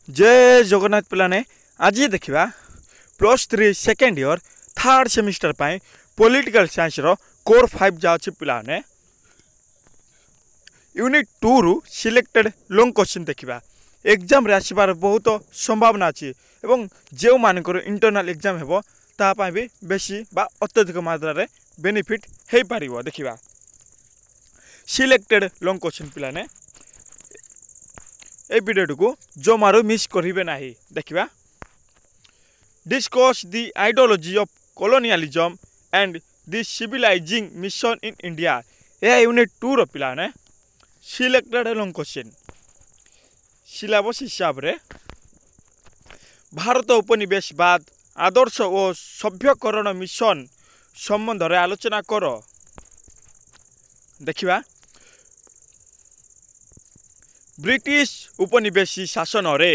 जय जगन्नाथ पिलाने आज देखा +3 सेकेंड इयर थर्ड सेमिस्टर पाई पॉलिटिकल साइंस रो कोर 5 जाउछि पिलाने यूनिट 2 रु सिलेक्टेड लॉन्ग क्वेश्चन देखा एग्जाम रे आसीबार बहुत संभावना अछि एवं जे मानकर इंटरनल एग्जाम हेबो ता पाई भी बेसी बा अत्यधिक मात्रा रे बेनिफिट हे पारिबो देखिबा सिलेक्टेड लॉन्ग क्वेश्चन पिलाने ए वीडियो को जमारो मिस करिवे नाही देखिबा discuss the ideology of colonialism and the civilising mission in India a unit 2 रो पिलाने सिलेक्टेड लॉन्ग क्वेश्चन सिलेबस हिसाब रे भारत उपनिवेशवाद आदर्श और सभ्यकरण मिशन संबंध रे आलोचना करो देखिबा ब्रिटिश उपनिवेशी शासन रे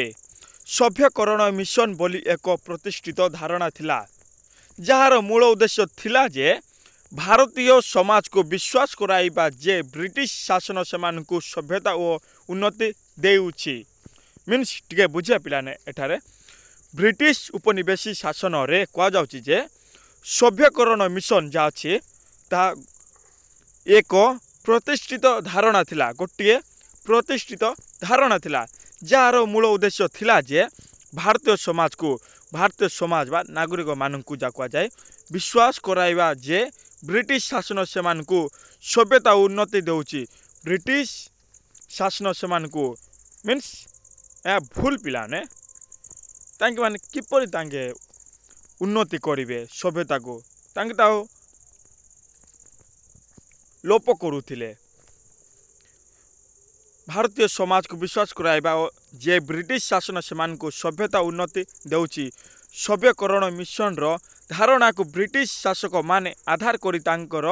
सभ्यकरण मिशन बोली एक प्रतिष्ठित धारणा थिला जार मूल उद्देश्य थिला जे भारतीय समाज को विश्वास कराइबा जे ब्रिटिश शासन सेमान को सभ्यता और उन्नति देउछि मीन्स टिके बुझिया पिलाने एठारे ब्रिटिश उपनिवेशी शासन रे कह जाउछि जे सभ्यकरण मिशन जा अछि ता एक प्रतिष्ठित धारणा थिला गोटिए प्रतिष्ठित धारणा थिला जार मूल उद्देश्य थिला जे भारतीय समाज बा नागरिक मानकु जाकुआ जाए विश्वास कराइबा जे ब्रिटिश शासन सेमान को सभ्यता उन्नति देउछि ब्रिटिश शासन सेमान को मीन्स ए भूल पिलाने तांके माने किपरि तांके उन्नति करिवे सभ्यता को तांके ताओ लोप करूथिले भारतीय समाज को विश्वास कराइबा जे ब्रिटिश शासन सेमान को सभ्यता उन्नति देउछि सभ्यकरण मिशन रो धारणा को ब्रिटिश शासक माने आधार करी तांकर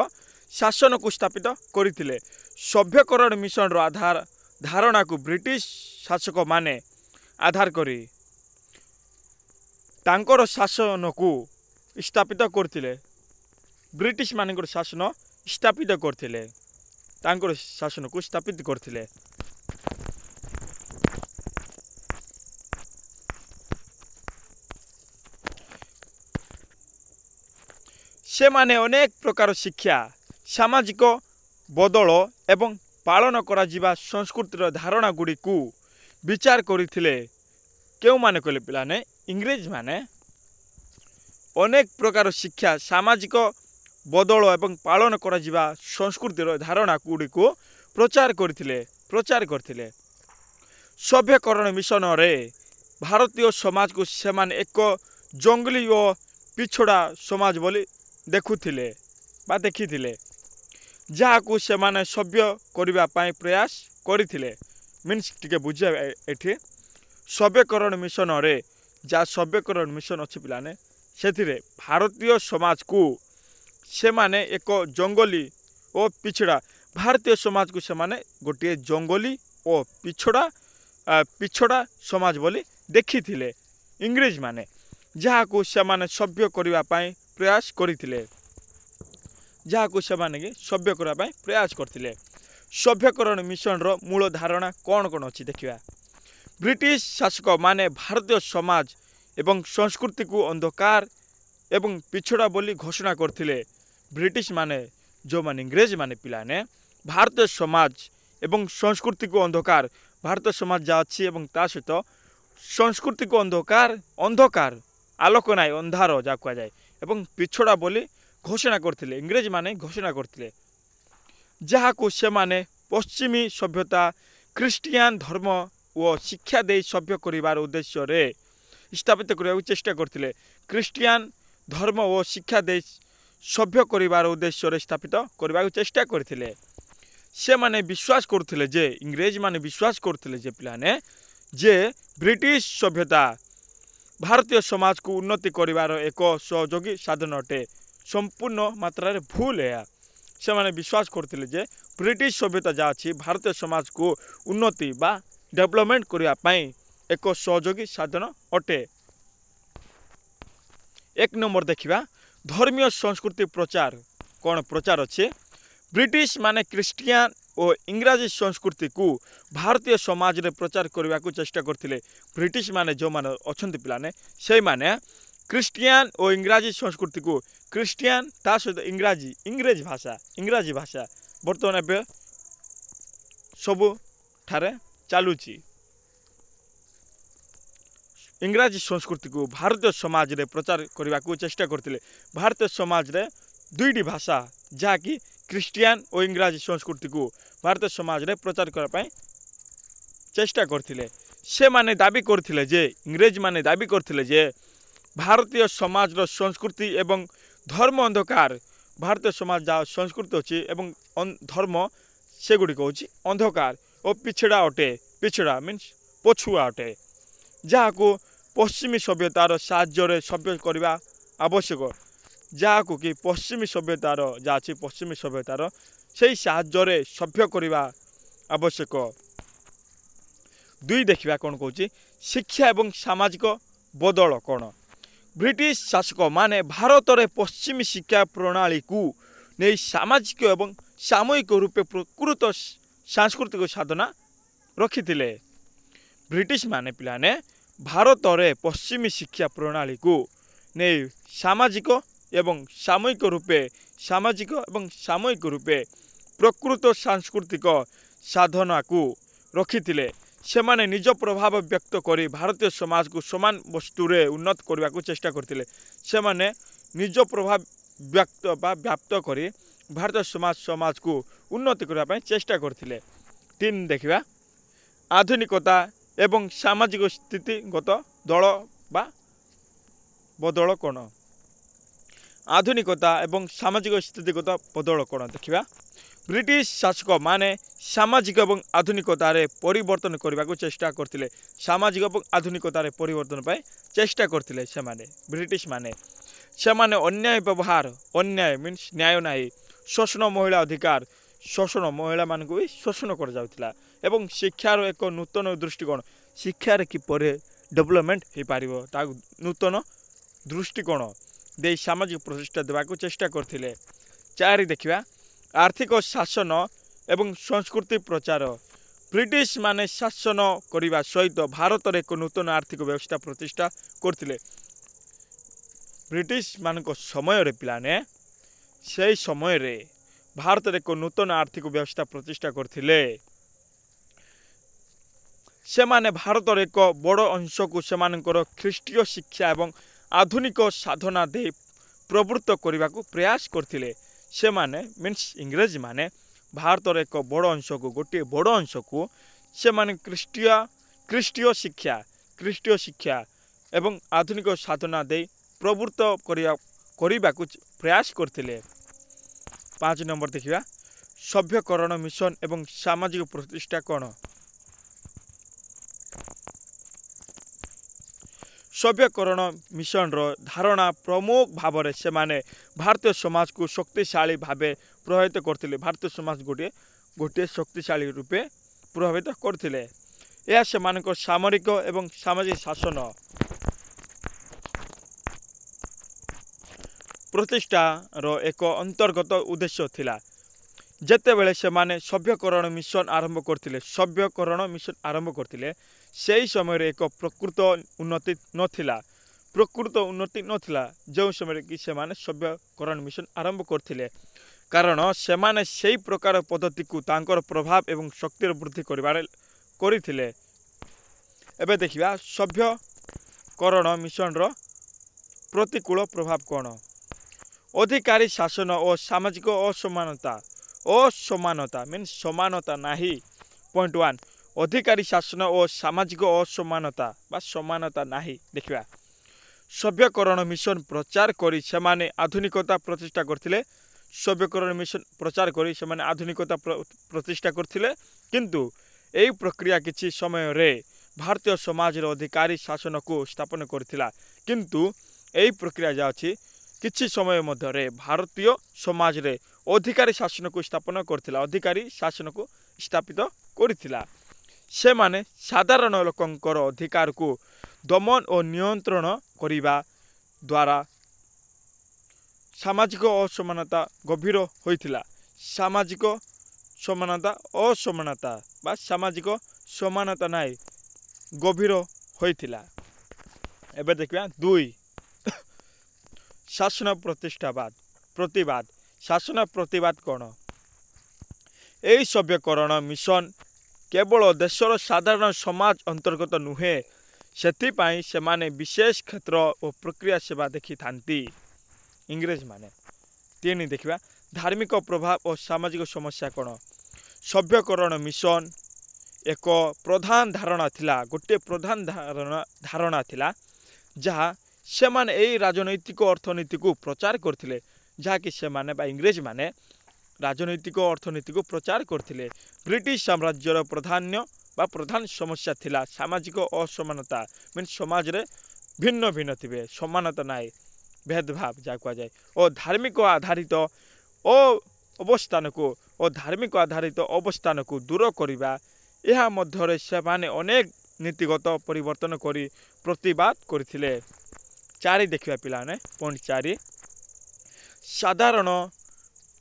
शासन को स्थापित करिथिले सभ्यकरण मिशन रो आधार धारणा को ब्रिटिश शासक माने आधार करी तांकर शासन को स्थापित करथिले ब्रिटिश मानकर शासन स्थापित करथिले तांकर शासन को स्थापित करथिले से माने अनेक प्रकार शिक्षा सामाजिक बदल एवं पालन करा जिबा संस्कृतिर धारणा गुडी को विचार करिथिले केउ माने कहले पिलाने इंग्रेज माने अनेक प्रकार शिक्षा सामाजिक बदल एवं पालन करा जिबा संस्कृतिर धारणा गुडी को प्रचार करथिले सभ्यकरण मिशन रे भारतीय समाज को सेमान एक जंगली और पिछड़ा समाज बोली देखुथिले बा देखिथिले जाहाकू सेमाने सभ्य करिबा पाई प्रयास करिथिले मीन्स टिके बुझे एठी सभ्यकरण मिशन रे जा सभ्यकरण मिशन अछि पिलाने सेथिरे भारतीय समाज को सेमाने एक जंगली और पिछड़ा भारतीय समाज को सेमाने गोटे जंगली और पिछड़ा समाज बोली देखिथिले इंग्रेज माने जाहाकू सेमाने सभ्य करिबा पाई प्रयास करथिले जाहाकू सेमाने के सभ्य करा पाई प्रयास करथिले सभ्यकरण मिशन रो मूल धारणा कौन अछि देखिबा ब्रिटिश शासक माने भारतीय समाज एवं संस्कृति को अंधकार एवं पिछड़ा बोली घोषणा करथिले ब्रिटिश माने जो माने इंग्रेज माने पिलाने भारतीय समाज एवं संस्कृति को अंधकार भारतीय समाज जा अछि एवं ता सहित संस्कृति को अंधकार आलोक नाय अंधार जा कुआ जाए एवं पिछड़ा बोली घोषणा करथिले इंग्रेज माने घोषणा करथिले जाहाकू सेमाने पश्चिमी सभ्यता ख्रिस्टियान धर्म और शिक्षा दे सभ्य करिवार उद्देश्य रे स्थापित करिया चेष्टा करथिले ख्रिस्टियान धर्म और शिक्षा दे सभ्य करिवार उद्देश्य रे स्थापित करिवा चेष्टा करथिले से माने विश्वास करथिले जे इंग्रेज माने विश्वास करथिले जे पिलाने जे ब्रिटिश सभ्यता भारतीय समाज को उन्नति करिवार एक सहयोगी साधन अटे संपूर्ण मात्रा रे भूल है से माने विश्वास करथिले जे ब्रिटिश सभ्यता जा अछि भारतीय समाज को उन्नति बा डेवलपमेंट करिया पाई एक सहयोगी साधन अटे एक नंबर देखिबा धर्मीय संस्कृति प्रचार कौन प्रचार अच्छे ब्रिटिश माने ख्रिस्टियान ଓ ଇଂରାଜୀ ସଂସ୍କୃତିକୁ ଭାରତୀୟ ସମାଜରେ ପ୍ରଚାର କରିବାକୁ ଚେଷ୍ଟା କରିଥିଲେ। ବ୍ରିଟିଶ ମାନେ ଯେଉଁମାନେ ଅଛନ୍ତି ପିଲାମାନେ ସେଇମାନେ ଖ୍ରୀଷ୍ଟିଆନ ଓ ଇଂରାଜୀ ସଂସ୍କୃତିକୁ ଖ୍ରୀଷ୍ଟିଆନ ତା ସହିତ ଇଂରାଜୀ ଭାଷା ବର୍ତ୍ତମାନ ଏବେ ସବୁଠାରେ ଚାଲୁଛି। ଇଂରାଜୀ ସଂସ୍କୃତିକୁ ଭାରତୀୟ ସମାଜରେ ପ୍ରଚାର କରିବାକୁ ଚେଷ୍ଟା କରିଥିଲେ। ଭାରତୀୟ ସମାଜରେ ଦୁଇଟି ଭାଷା ଯାହାକି ଖ୍ରୀଷ୍ଟିଆନ ଓ ଇଂରାଜୀ ସଂସ୍କୃତିକୁ ଭାରତୀୟ ସମାଜରେ ପ୍ରଚାର କରିବା ପାଇଁ ଚେଷ୍ଟା କରିଥିଲେ। ସେମାନେ ଦାବି କରିଥିଲେ ଯେ ଇଂରେଜମାନେ ଦାବି କରିଥିଲେ ଯେ ଭାରତୀୟ ସମାଜର ସଂସ୍କୃତି ଏବଂ ଧର୍ମ ଅନ୍ଧକାର ଭାରତୀୟ ସମାଜ ଯାହା ସଂସ୍କୃତି ଅଛି ଏବଂ ଧର୍ମ ସେଗୁଡ଼ିକ ହେଉଛି ଅନ୍ଧକାର ଓ ପିଛଡ଼ା ମିନ୍ସ ପଛୁଆ ଅଟେ, ଯାହାକୁ ପଶ୍ଚିମୀ ସଭ୍ୟତାର ସାହାଯ୍ୟରେ ସଭ୍ୟ କରିବା ଆବଶ୍ୟକ। ଯାହାକୁ କି ପଶ୍ଚିମୀ ସଭ୍ୟତାର ଯାହା ଅଛି ପଶ୍ଚିମୀ ସଭ୍ୟତାର ସେଇ ସାହାଯ୍ୟରେ ସଭ୍ୟ କରିବା ଆବଶ୍ୟକ। 2 ଦେଖିବା କ'ଣ କହୁଛି ଶିକ୍ଷା ଏବଂ ସାମାଜିକ ବଦଳ କ'ଣ। ବ୍ରିଟିଶ ଶାସକମାନେ ଭାରତରେ ପଶ୍ଚିମୀ ଶିକ୍ଷା ପ୍ରଣାଳୀକୁ ନେଇ ସାମାଜିକ ଏବଂ ସାମୂହିକ ରୂପେ ପ୍ରକୃତ ସାଂସ୍କୃତିକ ସାଧନା ରଖିଥିଲେ। ବ୍ରିଟିଶ ମାନେ ପିଲାମାନେ ଭାରତରେ ପଶ୍ଚିମୀ ଶିକ୍ଷା ପ୍ରଣାଳୀକୁ ନେଇ ସାମାଜିକ ଏବଂ ସାମୂହିକ ରୂପେ ପ୍ରକୃତ ସାଂସ୍କୃତିକ ସାଧନାକୁ ରଖିଥିଲେ। ସେମାନେ ନିଜ ପ୍ରଭାବ ବ୍ୟକ୍ତ କରି ଭାରତୀୟ ସମାଜକୁ ସମାନ ବସ୍ତୁରେ ଉନ୍ନତ କରିବାକୁ ଚେଷ୍ଟା କରିଥିଲେ। ସେମାନେ ନିଜ ପ୍ରଭାବ ବ୍ୟାପ୍ତ କରି ଭାରତୀୟ ସମାଜକୁ ଉନ୍ନତି କରିବା ପାଇଁ ଚେଷ୍ଟା କରିଥିଲେ। 3 ଦେଖିବା ଆଧୁନିକତା ଏବଂ ସାମାଜିକ ସ୍ଥିତିଗତ ଦଳ ବା ବଦଳ କ'ଣ। ଆଧୁନିକତା ଏବଂ ସାମାଜିକ ସ୍ଥିତିଗତ ବଦଳ କ'ଣ ଦେଖିବା। ବ୍ରିଟିଶ ଶାସକମାନେ ସାମାଜିକ ଏବଂ ଆଧୁନିକତାରେ ପରିବର୍ତ୍ତନ କରିବାକୁ ଚେଷ୍ଟା କରିଥିଲେ। ସାମାଜିକ ଏବଂ ଆଧୁନିକତାରେ ପରିବର୍ତ୍ତନ ପାଇଁ ଚେଷ୍ଟା କରିଥିଲେ ବ୍ରିଟିଶ ମାନେ। ସେମାନେ ଅନ୍ୟାୟ ବ୍ୟବହାର ମିନ୍ସ ନ୍ୟାୟ ନାହିଁ, ଶୋଷଣ ମହିଳା ଅଧିକାର ମହିଳାମାନଙ୍କୁ ବି ଶୋଷଣ କରାଯାଉଥିଲା ଏବଂ ଶିକ୍ଷାର ଏକ ନୂତନ ଦୃଷ୍ଟିକୋଣ ଶିକ୍ଷାରେ କିପରି ଡେଭଲପମେଣ୍ଟ ହୋଇପାରିବ ତାକୁ ନୂତନ ଦୃଷ୍ଟିକୋଣ ଦେଇ ସାମାଜିକ ପ୍ରତିଷ୍ଠା ଦେବାକୁ ଚେଷ୍ଟା କରିଥିଲେ। 4 ଦେଖିବା ଆର୍ଥିକ ଶାସନ ଏବଂ ସଂସ୍କୃତି ପ୍ରଚାର। ବ୍ରିଟିଶ ମାନେ ଶାସନ କରିବା ସହିତ ଭାରତରେ ଏକ ନୂତନ ଆର୍ଥିକ ବ୍ୟବସ୍ଥା ପ୍ରତିଷ୍ଠା କରିଥିଲେ। ବ୍ରିଟିଶ ମାନଙ୍କ ସମୟରେ ପିଲାମାନେ ସେହି ସମୟରେ ଭାରତରେ ଏକ ନୂତନ ଆର୍ଥିକ ବ୍ୟବସ୍ଥା ପ୍ରତିଷ୍ଠା କରିଥିଲେ। ସେମାନେ ଭାରତର ଏକ ବଡ଼ ଅଂଶକୁ ସେମାନଙ୍କର ଖ୍ରୀଷ୍ଟୀୟ ଶିକ୍ଷା ଏବଂ ଆଧୁନିକ ସାଧନା ଦେଇ ପ୍ରବୃତ୍ତ କରିବାକୁ ପ୍ରୟାସ କରିଥିଲେ। ସେମାନେ ମିନ୍ସ ଇଂରେଜମାନେ ଭାରତର ଏକ ଗୋଟିଏ ବଡ଼ ଅଂଶକୁ ସେମାନେ ଖ୍ରୀଷ୍ଟୀୟ ଶିକ୍ଷା ଏବଂ ଆଧୁନିକ ସାଧନା ଦେଇ ପ୍ରବୃତ୍ତ କରିବାକୁ ପ୍ରୟାସ କରିଥିଲେ। 5 ନମ୍ବର ଦେଖିବା ସଭ୍ୟକରଣ ମିଶନ ଏବଂ ସାମାଜିକ ପ୍ରତିଷ୍ଠା କ'ଣ। ସଭ୍ୟକରଣ ମିଶନର ଧାରଣା ପ୍ରମୁଖ ଭାବରେ ସେମାନେ ଭାରତୀୟ ସମାଜକୁ ଶକ୍ତିଶାଳୀ ଭାବେ ପ୍ରଭାବିତ କରିଥିଲେ। ଭାରତୀୟ ସମାଜ ଗୋଟିଏ ଶକ୍ତିଶାଳୀ ରୂପେ ପ୍ରଭାବିତ କରିଥିଲେ। ଏହା ସେମାନଙ୍କ ସାମରିକ ଏବଂ ସାମାଜିକ ଶାସନ ପ୍ରତିଷ୍ଠାର ଏକ ଅନ୍ତର୍ଗତ ଉଦ୍ଦେଶ୍ୟ ଥିଲା। ଯେତେବେଳେ ସେମାନେ ସଭ୍ୟକରଣ ମିଶନ ଆରମ୍ଭ କରିଥିଲେ ସେହି ସମୟରେ ଏକ ପ୍ରକୃତ ଉନ୍ନତି ନଥିଲା ଯେଉଁ ସମୟରେ କି ସେମାନେ ସଭ୍ୟକରଣ ମିଶନ ଆରମ୍ଭ କରିଥିଲେ, କାରଣ ସେମାନେ ସେହି ପ୍ରକାର ପଦ୍ଧତିକୁ ତାଙ୍କର ପ୍ରଭାବ ଏବଂ ଶକ୍ତିର ବୃଦ୍ଧି କରିଥିଲେ। ଏବେ ଦେଖିବା ସଭ୍ୟକରଣ ମିଶନର ପ୍ରତିକୂଳ ପ୍ରଭାବ କ'ଣ। ଅଧିକାରୀ ଶାସନ ଓ ସାମାଜିକ ଅସମାନତା ମିନ୍ସ ସମାନତା ନାହିଁ। 1 ଅଧିକାରୀ ଶାସନ ଓ ସାମାଜିକ ଅସମାନତା ବା ସମାନତା ନାହିଁ। ଦେଖିବା ସଭ୍ୟକରଣ ମିଶନ ପ୍ରଚାର କରି ସେମାନେ ଆଧୁନିକତା ପ୍ରତିଷ୍ଠା କରିଥିଲେ। ସଭ୍ୟକରଣ ମିଶନ ପ୍ରଚାର କରି ସେମାନେ ଆଧୁନିକତା ପ୍ରତିଷ୍ଠା କରିଥିଲେ, କିନ୍ତୁ ଏହି ପ୍ରକ୍ରିୟା କିଛି ସମୟରେ ଭାରତୀୟ ସମାଜରେ ଅଧିକାରୀ ଶାସନକୁ ସ୍ଥାପନ କରିଥିଲା। କିନ୍ତୁ ଏହି ପ୍ରକ୍ରିୟା ଯାହା ଅଛି କିଛି ସମୟ ମଧ୍ୟରେ ଭାରତୀୟ ସମାଜରେ ଅଧିକାରୀ ଶାସନକୁ ସ୍ଥାପିତ କରିଥିଲା। ସେମାନେ ସାଧାରଣ ଲୋକଙ୍କର ଅଧିକାରକୁ ଦମନ ଓ ନିୟନ୍ତ୍ରଣ କରିବା ଦ୍ୱାରା ସାମାଜିକ ଅସମାନତା ଗଭୀର ହୋଇଥିଲା। ସାମାଜିକ समानता असमानता बा सामाजिक समानता नाई गभीर होइथिला। एबे देखिया 2 शासन प्रतिवाद शासन प्रतिवाद कौन यही सभ्यकरण मिशन केवल देशर साधारण समाज अंतर्गत नुहे सेथिपाई सेमाने विशेष क्षेत्र और प्रक्रिया सेवा देखि थांती इंग्रेज माने। 3 देखिबा धार्मिक प्रभाव और सामाजिक समस्या कौन सभ्यकरण मिशन एक प्रधान धारणा थिला गोटे प्रधान धारणा थिला जहाँ से माने यही राजनैतिक अर्थनीति को प्रचार करथिले जहाँकि से माने बा इंग्रेज माने राजनैतिक अर्थनीति को प्रचार करथिले। ब्रिटिश साम्राज्यर प्राधान्य बा प्रधान समस्या थिला सामाजिक असमानता मीन समाज रे भिन्न भिन्न थिबे समानता नाई भेदभाव जा कह जाए और धार्मिक आधारित अवस्थान को दूर करबा यह मध्यरे से माने अनेक नीतिगत परिवर्तन करी प्रतिवाद करथिले। 4 देखिबा पिलाने पॉइंट 4 साधारण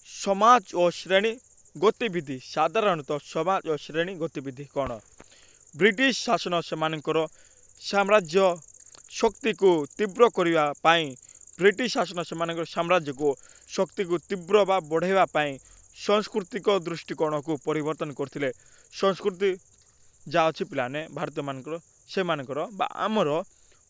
समाज और श्रेणी गतिविधि साधारणतः समाज और श्रेणी गतिविधि कौन ब्रिटिश शासन सेमानकर साम्राज्य शक्ति को तीव्र करबा पाई ब्रिटिश शासन सेमानकर साम्राज्य को शक्ति को तीव्र बा बढ़ाइबा पाई सांस्कृतिक दृष्टिकोण को परिवर्तन करथिले। संस्कृति जा अछि पिलाने भारत मानकर से मानकर बा आमर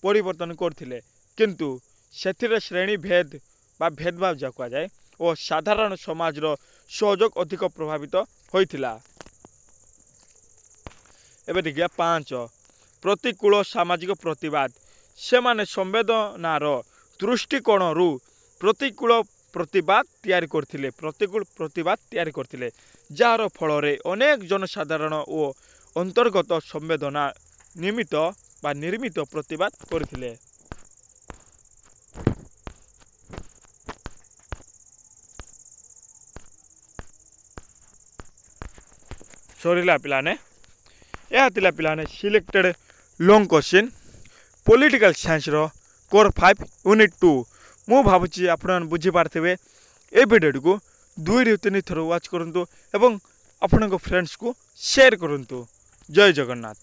परिवर्तन करथिले किंतु सेथिरे श्रेणी भेद बा भेदभाव जा कह जाए और साधारण समाज रो सहयोग अधिक प्रभावित होइथिला। एबे देखिया 5 प्रतिकूल सामाजिक प्रतिवाद से माने संवेदनार दृष्टिकोण रु प्रतिकूल प्रतिवाद तैयारी करथिले प्रतिकूल प्रतिवाद तैयारी करथिले जार फल रे अनेक जनसाधारण और अंतर्गत संवेदना निमित्त बा निर्मित प्रतिवाद करथिले। सरीला पिलाने यह थिला पिलाने selected long question political science रो कोर 5 यूनिट 2 मु भाबुची आपण बुझी पारथिबे ए वीडियो को 2 ରୁ 3 थर वाच करंतु एवं आपन को फ्रेंड्स को शेयर करंतु। जय जगन्नाथ।